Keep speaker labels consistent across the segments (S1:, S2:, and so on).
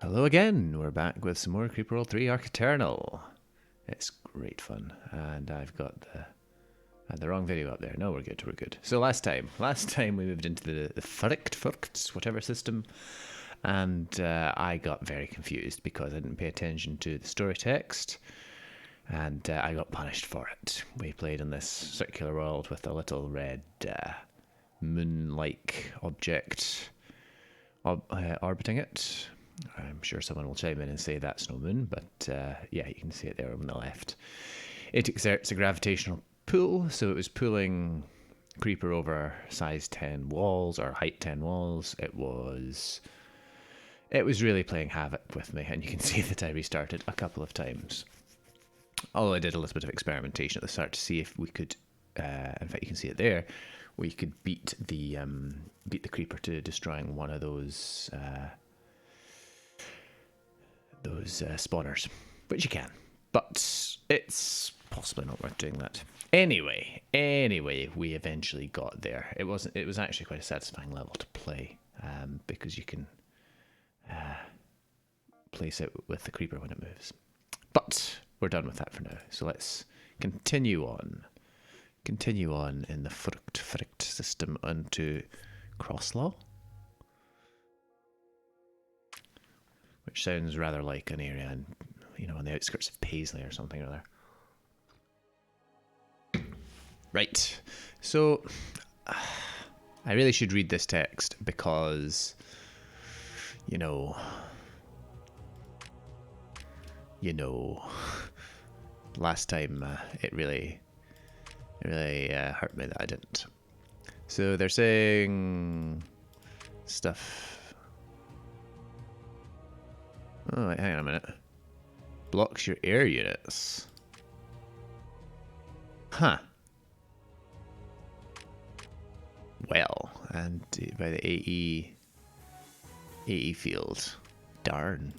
S1: Hello again, we're back with some more Creeper World 3 Architernal. It's great fun, and I've got the wrong video up there. No, we're good. So last time we moved into the Frykt, whatever system, and I got very confused because I didn't pay attention to the story text, and I got punished for it. We played in this circular world with a little red moon-like object orbiting it. I'm sure someone will chime in and say that's no moon, but yeah, you can see it there on the left. It exerts a gravitational pull, so it was pulling Creeper over size 10 walls, or height 10 walls. It was really playing havoc with me, and you can see that I restarted a couple of times. Although I did a little bit of experimentation at the start to see if we could, in fact you can see it there, we could beat the Creeper to destroying one of those spawners, which you can, but it's possibly not worth doing that. Anyway, we eventually got there. It was actually quite a satisfying level to play, because you can place it with the Creeper when it moves. But we're done with that for now, so let's continue on in the Frykt system onto Crosslaw, which sounds rather like an area on the outskirts of Paisley or something or other. Right, so I really should read this text because, last time it really hurt me that I didn't. So they're saying stuff. Oh, wait, hang on a minute. Blocks your air units. Huh. Well, and by the AE field. Darn.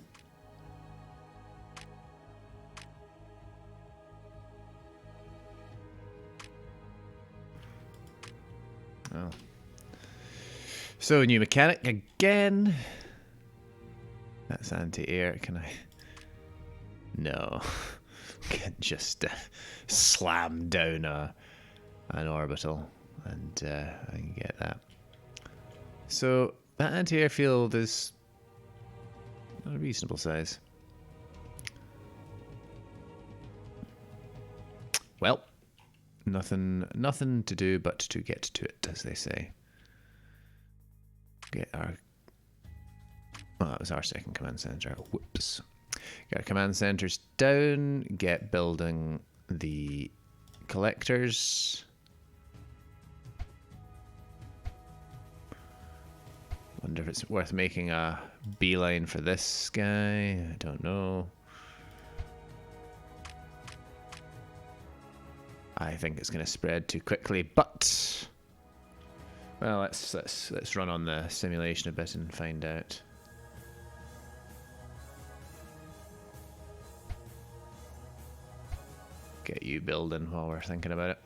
S1: Oh. So, new mechanic again. That's anti-air. Can I? No. Can't just slam down an orbital and I can get that. So that anti-air field is a reasonable size. Well, nothing to do but to get to it, as they say. Get our... Well, that was our second command center. Whoops. Get our command centers down. Get building the collectors. Wonder if it's worth making a beeline for this guy. I don't know. I think it's going to spread too quickly, but well, let's run on the simulation a bit and find out. Get you building while we're thinking about it.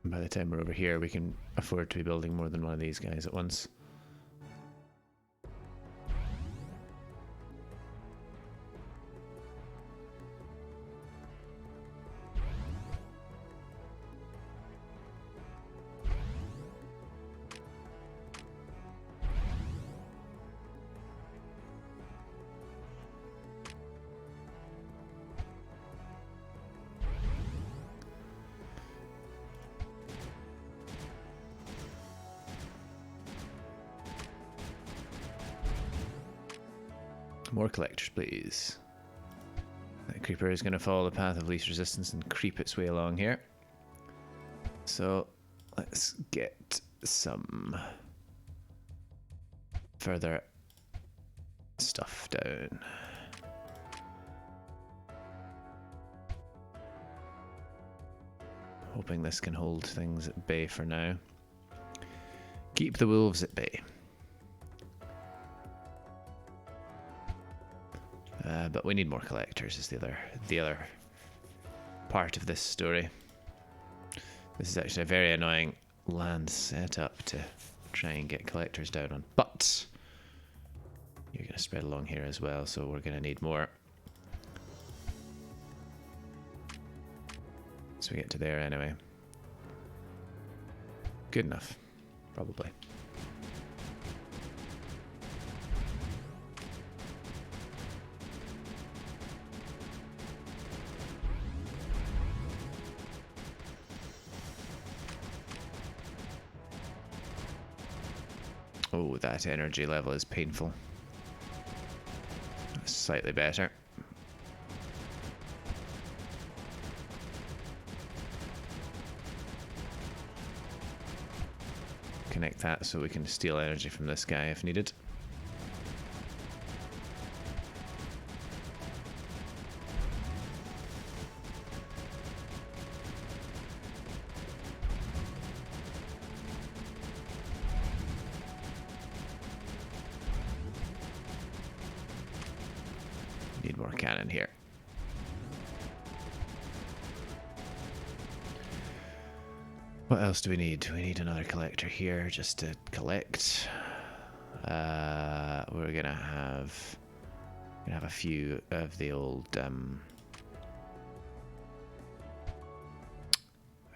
S1: By the time we're over here, we can afford to be building more than one of these guys at once. More collectors, please. That creeper is going to follow the path of least resistance and creep its way along here. So let's get some further stuff down. Hoping this can hold things at bay for now. Keep the wolves at bay. But we need more collectors is the other part of this story. This is actually a very annoying land setup to try and get collectors down on. But you're going to spread along here as well, so we're going to need more. So we get to there anyway. Good enough, probably. Oh, that energy level is painful. That's slightly better. Connect that so we can steal energy from this guy if needed. Need more cannon here. What else do we need? We need another collector here just to collect. We're gonna have a few of the old. I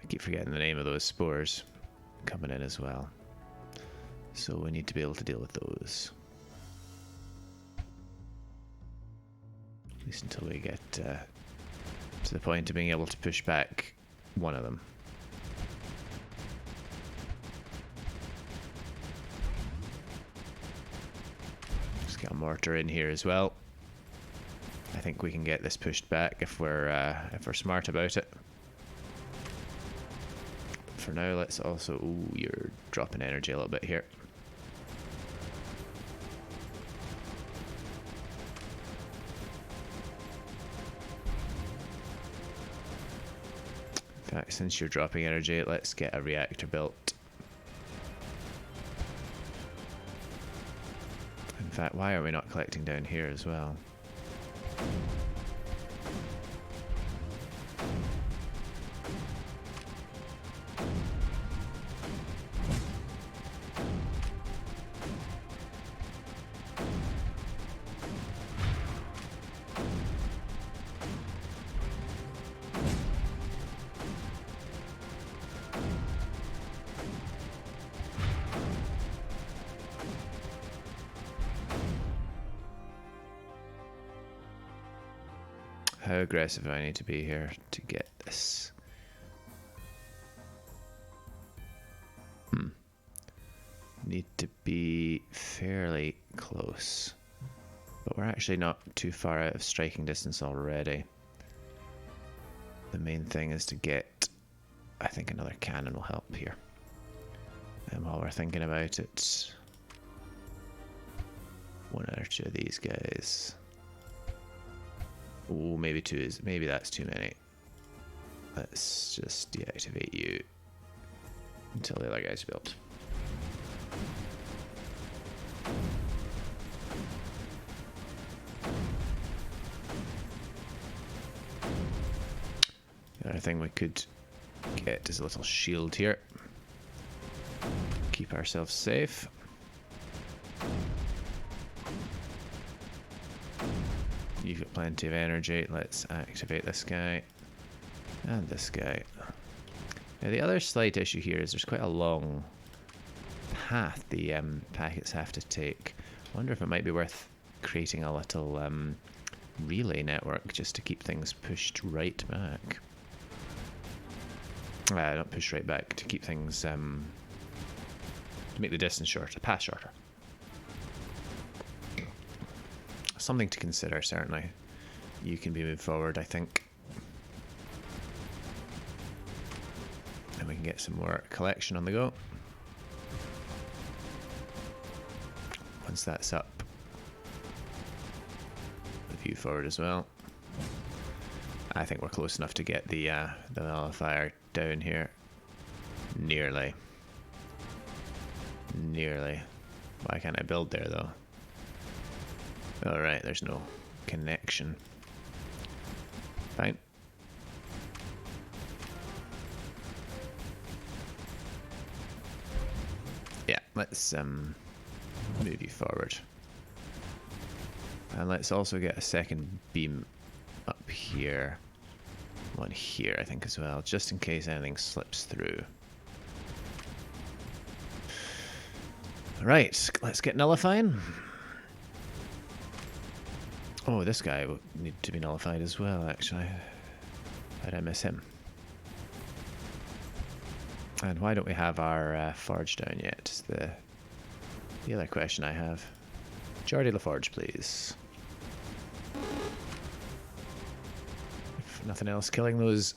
S1: keep forgetting the name of those spores coming in as well. So we need to be able to deal with those. At least until we get to the point of being able to push back one of them. Just get a mortar in here as well. I think we can get this pushed back if we're smart about it. But for now, let's also. Ooh, you're dropping energy a little bit here. In fact, since you're dropping energy, let's get a reactor built. In fact, why are we not collecting down here as well? How aggressive do I need to be here to get this? Need to be fairly close. But we're actually not too far out of striking distance already. The main thing is to get... I think another cannon will help here. And while we're thinking about it... one or two of these guys... Oh, maybe two is... maybe that's too many. Let's just deactivate you until the other guy's built. The other thing we could get is a little shield here. Keep ourselves safe. You've got plenty of energy. Let's activate this guy and this guy. Now the other slight issue here is there's quite a long path the packets have to take. I wonder if it might be worth creating a little relay network just to keep things pushed right back. Not pushed right back, to keep things to make the distance shorter, the path shorter. Something to consider, certainly. You can be moved forward, I think. And we can get some more collection on the go. Once that's up, move you forward as well. I think we're close enough to get the nullifier down here. Nearly. Nearly. Why can't I build there, though? Alright, there's no connection. Fine. Yeah, let's move you forward. And let's also get a second beam up here. One here, I think, as well, just in case anything slips through. Right, let's get nullifying. Oh, this guy will need to be nullified as well, actually. How'd I miss him? And why don't we have our forge down yet? Is the other question I have. Geordie LaForge, please. If nothing else, killing those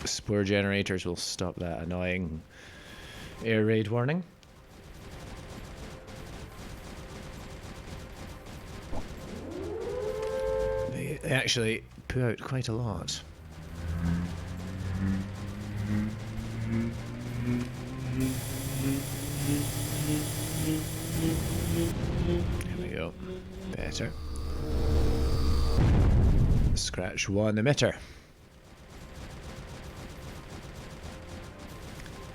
S1: spore generators will stop that annoying air raid warning. They actually put out quite a lot. There we go. Better. Scratch one emitter.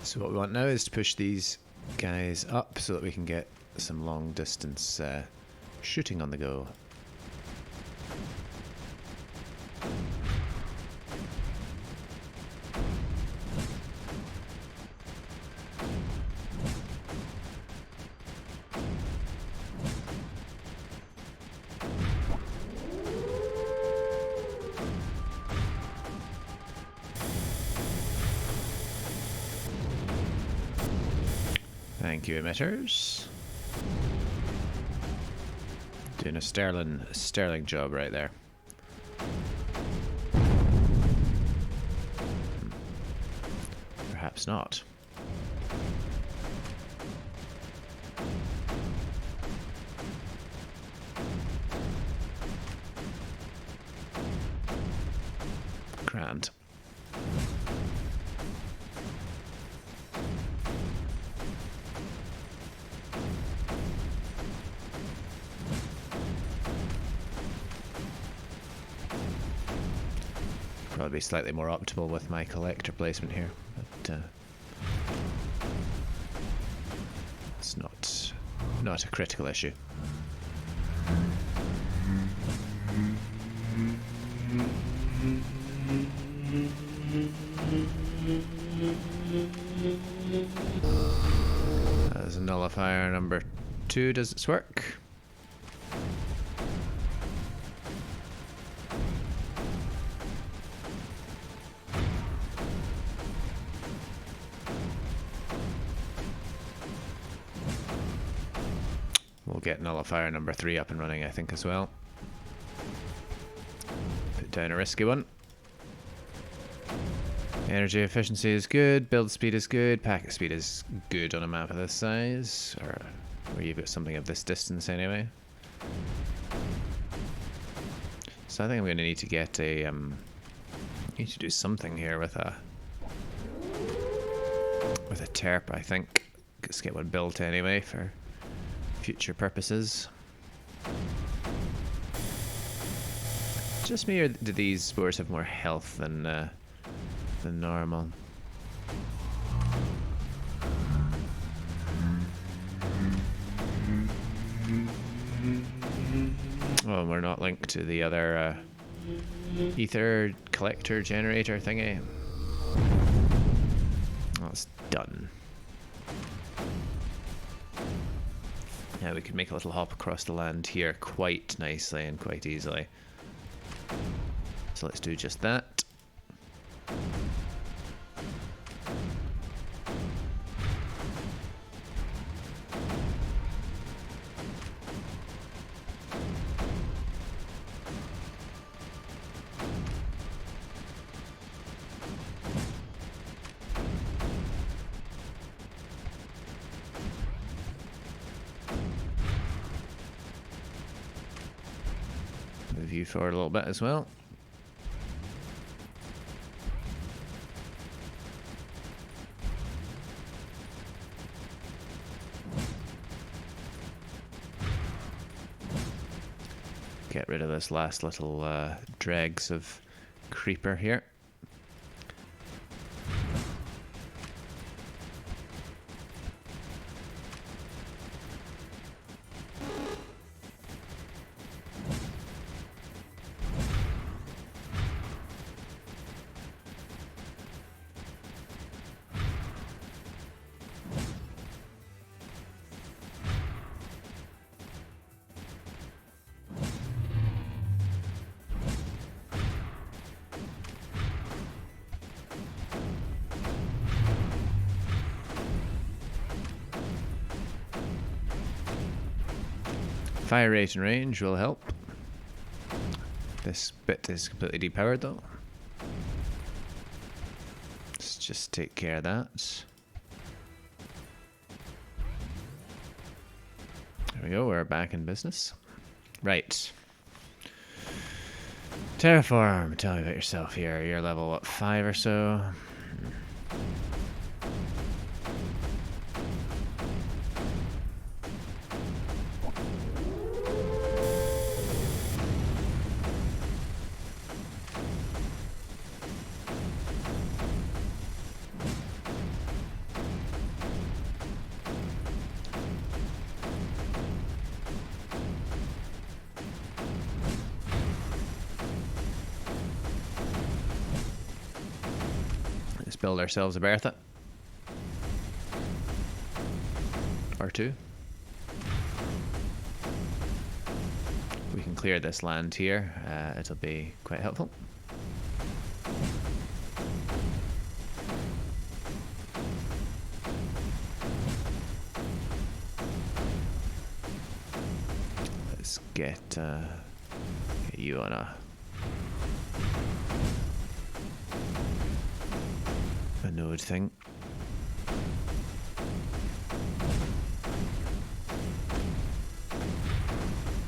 S1: So what we want now is to push these guys up so that we can get some long distance shooting on the go. Thank you, emitters. Doing a sterling job right there. Perhaps not. Grand. Probably slightly more optimal with my collector placement here, but it's not a critical issue. As a nullifier number 2 does its work. We'll get nullifier number 3 up and running, I think, as well. Put down a risky one. Energy efficiency is good, build speed is good, packet speed is good on a map of this size, or where you've got something of this distance anyway. So I think I'm going to need to get a, need to do something here with a terp, I think. Let's get one built anyway for future purposes. Just me, or do these spores have more health than normal? Oh, we're not linked to the other ether collector generator thingy. That's done. Yeah, we could make a little hop across the land here quite nicely and quite easily. So let's do just that. Move you forward a little bit as well. get rid of this last little dregs of creeper here. Fire rate and range will help. This bit is completely depowered though. Let's just take care of that. There we go, we're back in business. Right. Terraform, tell me about yourself here. You're level, what, 5 or so? Build ourselves a Bertha. Or two. We can clear this land here. It'll be quite helpful. Let's get you on a node thing.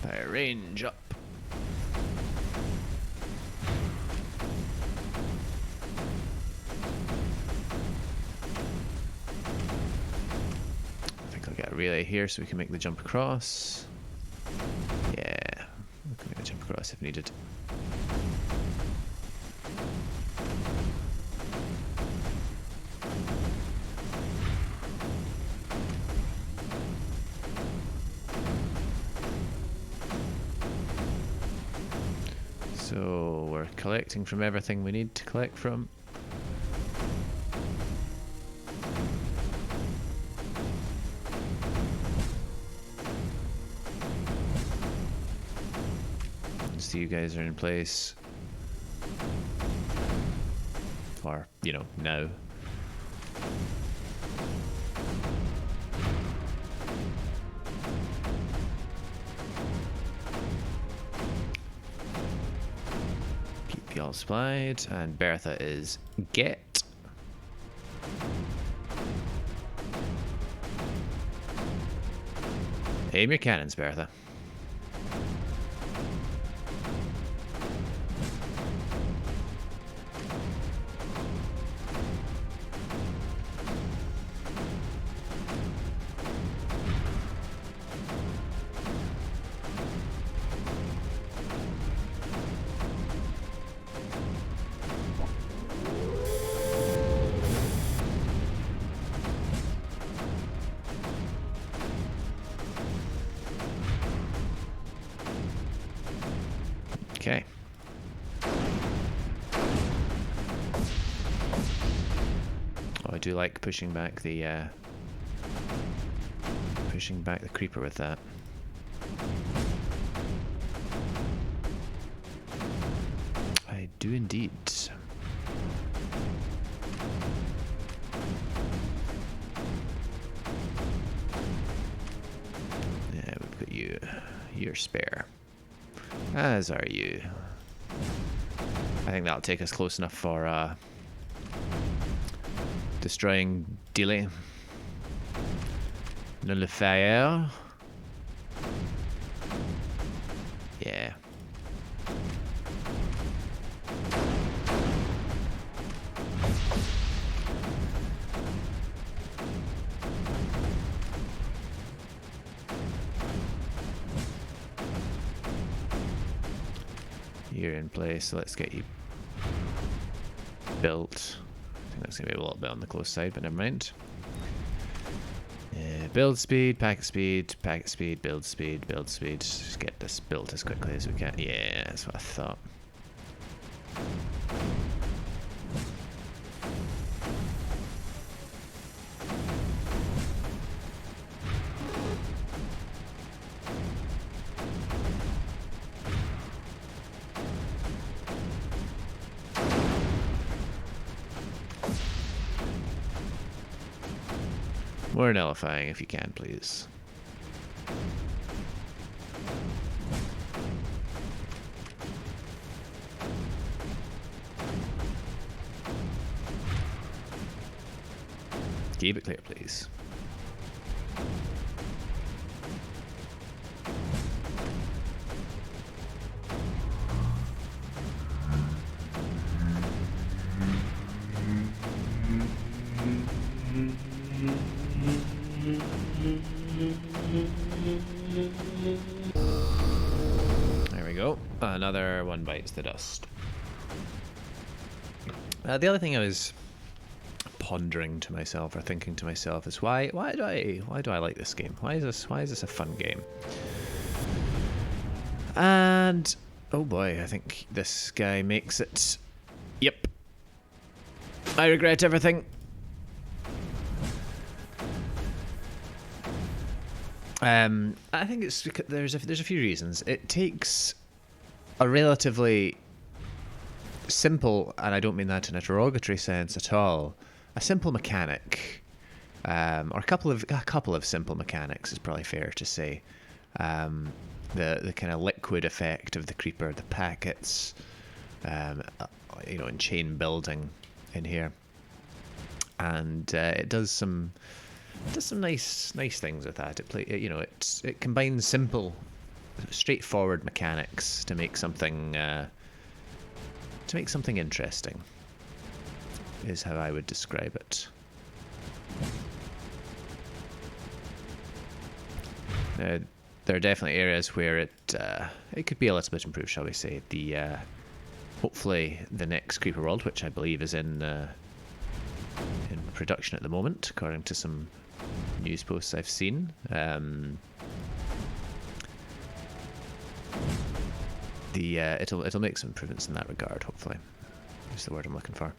S1: Fire range up. I think I'll get a relay here so we can make the jump across. Yeah, we can make the jump across if needed. So we're collecting from everything we need to collect from. So you guys are in place. Or, you know, now. All supplied, and Bertha is get. Aim your cannons, Bertha. Okay. Oh, I do like pushing back the creeper with that. I do indeed. Yeah, we've got you. You're spare. As are you. I think that'll take us close enough for destroying Delay. Nullifier. Yeah. you're in place. So let's get you built. I think that's going to be a little bit on the close side, but never mind. Build speed, packet speed, packet speed, build speed, build speed. Just get this built as quickly as we can. Yeah, that's what I thought. More nullifying if you can, please. Keep it clear, please. There we go. Another one bites the dust. The other thing I was pondering to myself or thinking to myself is why do I like this game? Why is this a fun game? And oh boy, I think this guy makes it. Yep. I regret everything. I think it's because there's a few reasons. It takes a relatively simple, and I don't mean that in a derogatory sense at all, a simple mechanic, or a couple of simple mechanics is probably fair to say. The kind of liquid effect of the creeper, the packets, and chain building in here, and it does some nice things with that. It combines simple, straightforward mechanics to make something interesting. Is how I would describe it. There are definitely areas where it could be a little bit improved, shall we say. Hopefully the next Creeper World, which I believe is in production at the moment, according to some news posts I've seen. It'll make some improvements in that regard. Hopefully, is the word I'm looking for.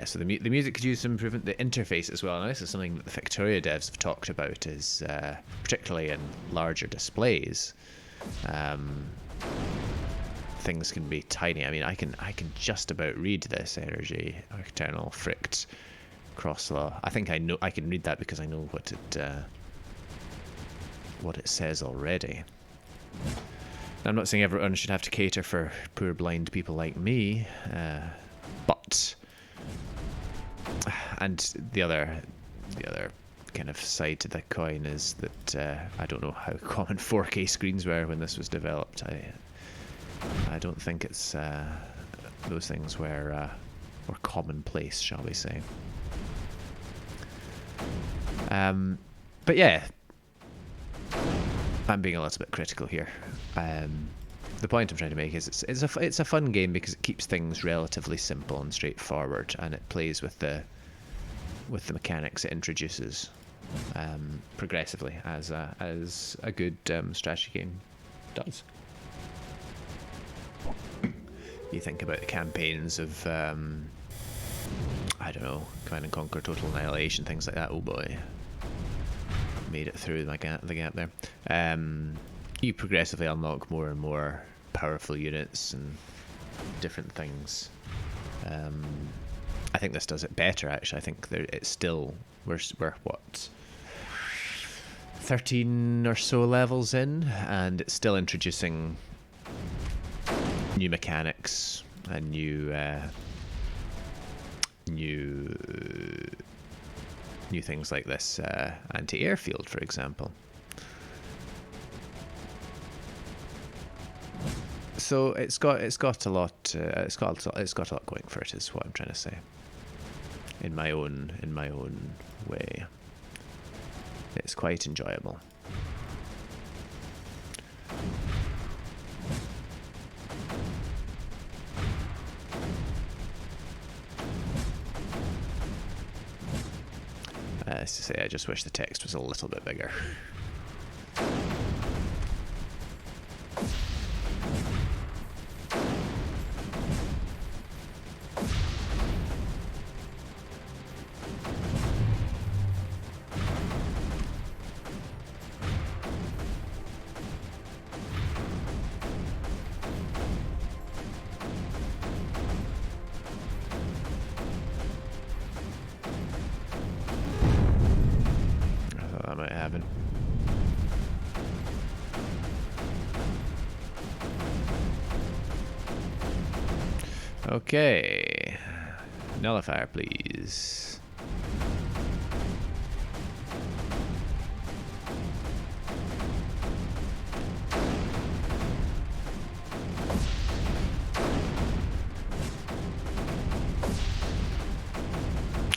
S1: So the music could use some improvement. The interface as well. And this is something that the Victoria devs have talked about. Is particularly in larger displays, things can be tiny. I mean, I can just about read this energy external Frykt Crosslaw. I think I can read that because I know what it says already. Now, I'm not saying everyone should have to cater for poor blind people like me, but the other kind of side to the coin is that I don't know how common 4K screens were when this was developed. I don't think it's those things were commonplace, shall we say. But yeah, I'm being a little bit critical here. The point I'm trying to make is it's a fun game because it keeps things relatively simple and straightforward, and it plays with the mechanics it introduces progressively as a good strategy game does. You think about the campaigns of I don't know, Command and Conquer, Total Annihilation, things like that. Oh boy, made it through the gap there. You progressively unlock more and more powerful units and different things. I think this does it better, actually. I think it's still we're what, 13 or so levels in, and it's still introducing new mechanics and new things like this anti-airfield, for example. So it's got a lot going for it, is what I'm trying to say. In my own way, it's quite enjoyable. As to say, I just wish the text was a little bit bigger. That might happen. Okay. Nullifier, please.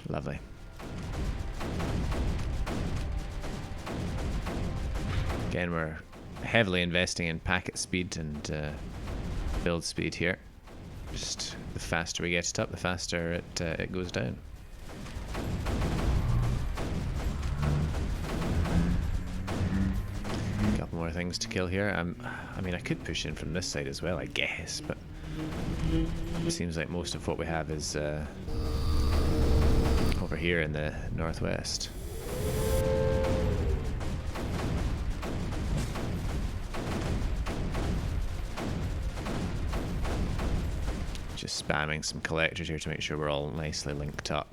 S1: Lovely. Again, we're heavily investing in packet speed and build speed here. Just the faster we get it up, the faster it goes down. A couple more things to kill here. I mean, I could push in from this side as well, I guess, but it seems like most of what we have is over here in the northwest. Just spamming some collectors here to make sure we're all nicely linked up.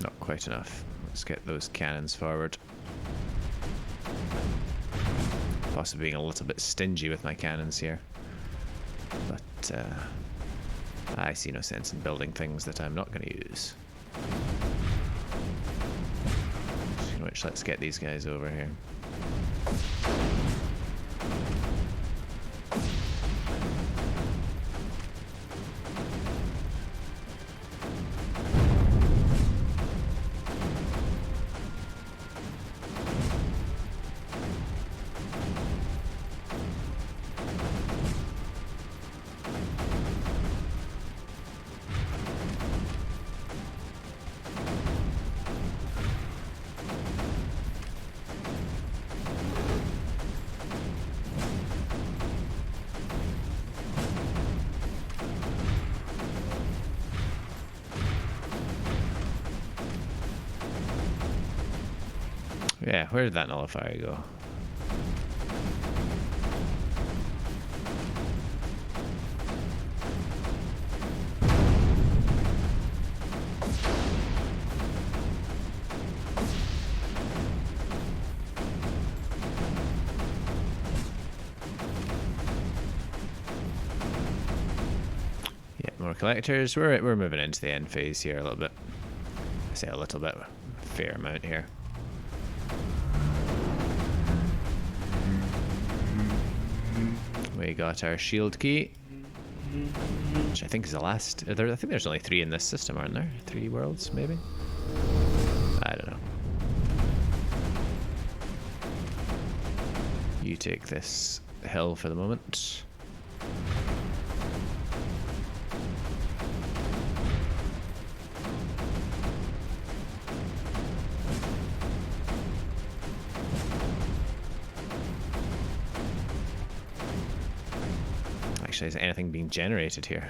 S1: Not quite enough. Let's get those cannons forward. Possibly being a little bit stingy with my cannons here. But I see no sense in building things that I'm not going to use. Which, let's get these guys over here. Yeah, where did that nullifier go? Yeah, more collectors. We're moving into the end phase here a little bit. I say a little bit, a fair amount here. We got our shield key, which I think is the last. I think there's only 3 in this system, aren't there? 3 worlds, maybe? I don't know. You take this hill for the moment. Is anything being generated here?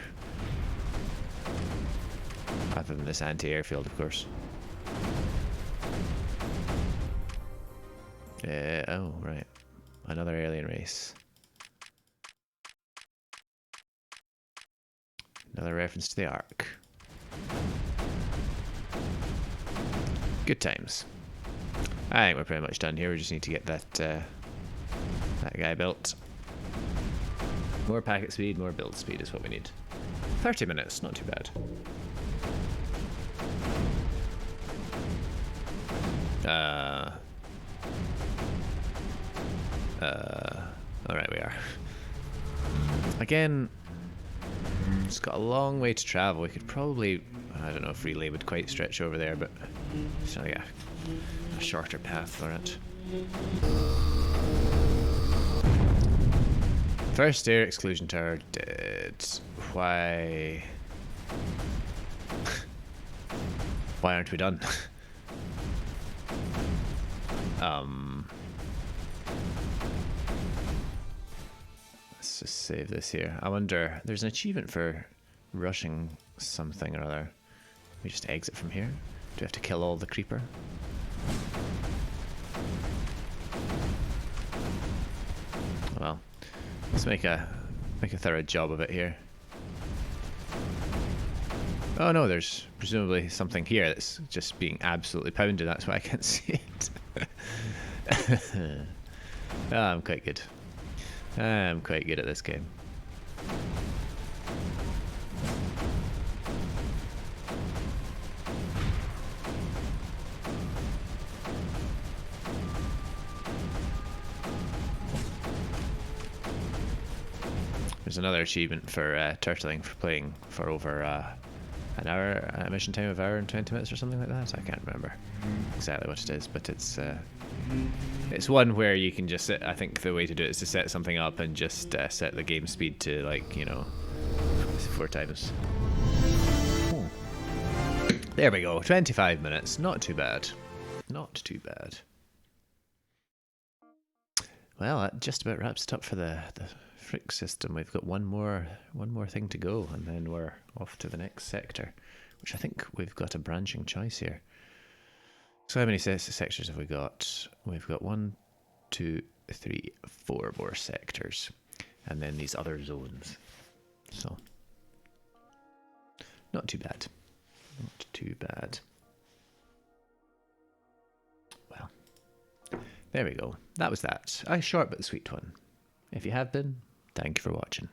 S1: Other than this anti-airfield, of course. Oh, right. Another alien race. Another reference to the Ark. Good times. I think we're pretty much done here. We just need to get that guy built. More packet speed, more build speed is what we need. 30 minutes, not too bad. Alright, we are. Again, it's got a long way to travel. We could probably, I don't know if relay would quite stretch over there, but so yeah, a shorter path for it. First air exclusion tower dead. Why? Why aren't we done? Let's just save this here. I wonder, there's an achievement for rushing something or other. We just exit from here? Do we have to kill all the creeper? Well, let's make a thorough job of it here. Oh no, there's presumably something here that's just being absolutely pounded. That's why I can't see it. Oh, I'm quite good. I'm quite good at this game. There's another achievement for turtling for playing for over an hour, mission time of hour and 20 minutes or something like that. I can't remember exactly what it is, but it's one where you can just set, I think the way to do it is to set something up and just set the game speed to, like, you know, 4 times. There we go, 25 minutes, not too bad. Not too bad. Well, that just about wraps it up for the Frykt system. We've got one more thing to go, and then we're off to the next sector, which I think we've got a branching choice here. So how many sectors have we got? We've got 1, 2, 3, 4 more sectors, and then these other zones. So not too bad. Not too bad. Well, there we go. That was that. A short but sweet one. If you have been, thank you for watching.